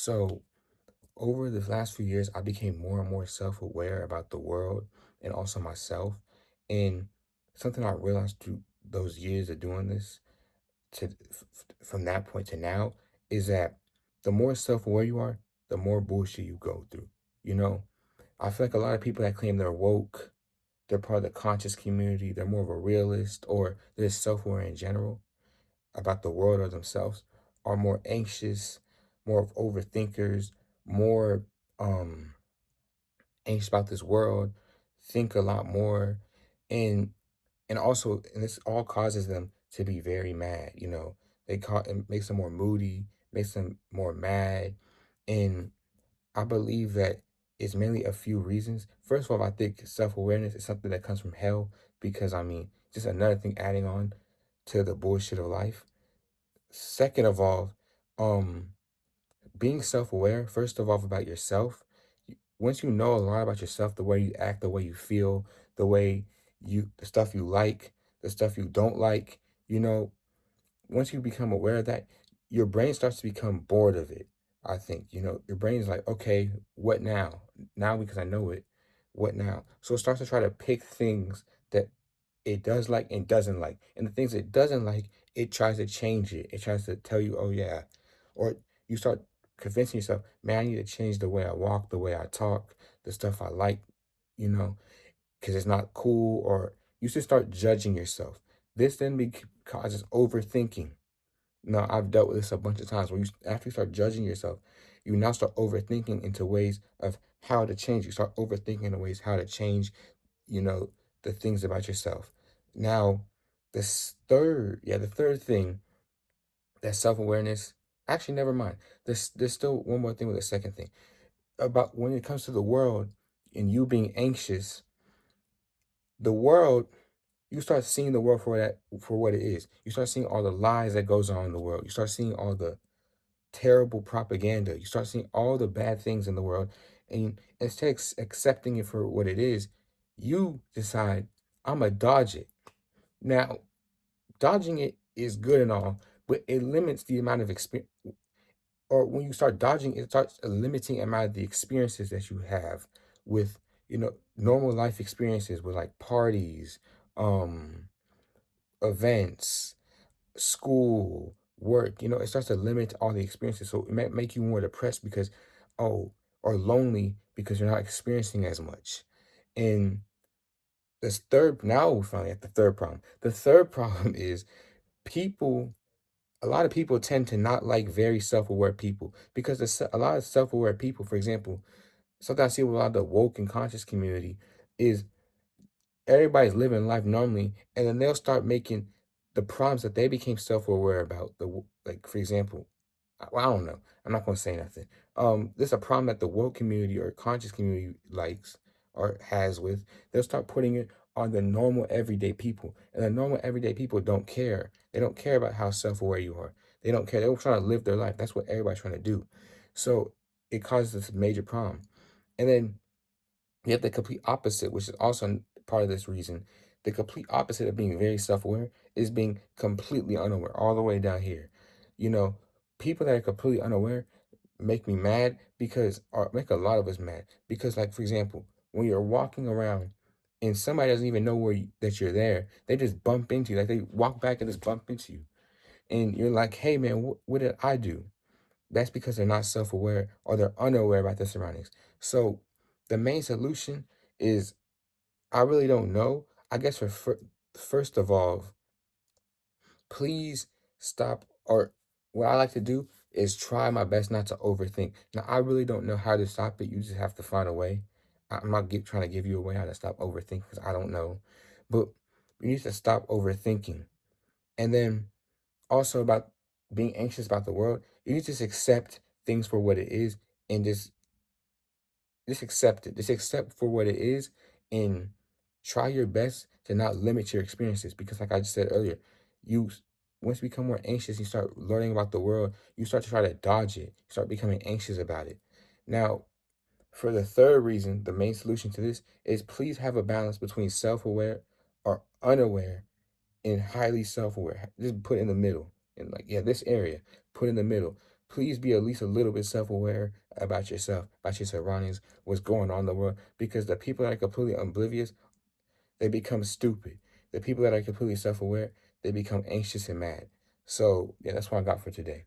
So over the last few years, I became more and more self-aware about the world and also myself. And something I realized through those years of doing this from that point to now is that the more self-aware you are, the more bullshit you go through. You know, I feel like a lot of people that claim they're woke, they're part of the conscious community, they're more of a realist, or they're just self-aware in general about the world or themselves, are more anxious, more of overthinkers, more um anxious about this world, think a lot more, and and this all causes them to be very mad. It makes them more moody, makes them more mad, and I believe that it's mainly a few reasons. First of all, I think self-awareness is something that comes from hell because I mean, just another thing adding on to the bullshit of life. Second of all, um, being self-aware, first of all, about yourself, once you know a lot about yourself, the way you act, the way you feel, the stuff you like, the stuff you don't like, you know, once you become aware of that, your brain starts to become bored of it. I think, your brain is like, okay, what now? Now, because I know it, what now? So it starts to try to pick things that it does like and doesn't like. And the things it doesn't like, it tries to change it. It tries to tell you, oh, yeah. Or you start convincing yourself, man, I need to change the way I walk, the way I talk, the stuff I like, you know, because it's not cool. Or you should start judging yourself. This then causes overthinking. Now, I've dealt with this a bunch of times where after you start judging yourself, you now start overthinking into ways of how to change. You start overthinking in ways how to change, you know, the things about yourself. Now, the third thing that self-awareness, actually, never mind. There's still one more thing with the second thing about when it comes to the world and you being anxious, the world, you start seeing the world for what it is. You start seeing all the lies that goes on in the world. You start seeing all the terrible propaganda. You start seeing all the bad things in the world, and instead of accepting it for what it is, you decide, I'm gonna dodge it. Now, dodging it is good and all, but it limits the amount of experience. Or when you start dodging, it starts limiting amount of the experiences that you have with, normal life experiences with like parties, um, events, school, work, it starts to limit all the experiences. So it might make you more depressed oh, or lonely because you're not experiencing as much. And now we're finally at the third problem. The third problem is people, a lot of people tend to not like very self-aware people because a lot of self-aware people, for example, something I see with a lot of the woke and conscious community is everybody's living life normally, and then they'll start making the problems that they became self-aware about. Like, for example, well, I don't know. I'm not gonna say nothing. There's a problem that the woke community or conscious community likes or has with. They'll start putting it on the normal everyday people, and the normal everyday people don't care. They don't care about how self-aware you are. They don't care. They're trying to live their life. That's what everybody's trying to do. So it causes this major problem. And then you have the complete opposite, which is also part of this reason. The complete opposite of being very self-aware is being completely unaware, all the way down here. You know, people that are completely unaware make me mad or make a lot of us mad because, like, for example, when you're walking around and somebody doesn't even know that you're there, they just bump into you. Like, they walk back and just bump into you. And you're like, hey, man, what did I do? That's because they're not self-aware or they're unaware about their surroundings. So the main solution is I really don't know. I guess first of all, please stop. Or what I like to do is try my best not to overthink. Now I really don't know how to stop it. You just have to find a way. I'm not trying to give you a way how to stop overthinking because I don't know, but you need to stop overthinking. And then also about being anxious about the world, you need to just accept things for what it is and just accept it. Just accept for what it is and try your best to not limit your experiences. Because like I just said earlier, you once you become more anxious, you start learning about the world, you start to try to dodge it. You start becoming anxious about it. Now, for the third reason, the main solution to this is please have a balance between self-aware or unaware and highly self-aware. Just put in the middle. And like, yeah, this area, put in the middle. please be at least a little bit self-aware about yourself, about your surroundings, what's going on in the world. Because the people that are completely oblivious, they become stupid. The people that are completely self-aware, they become anxious and mad. So yeah, that's what I got for today.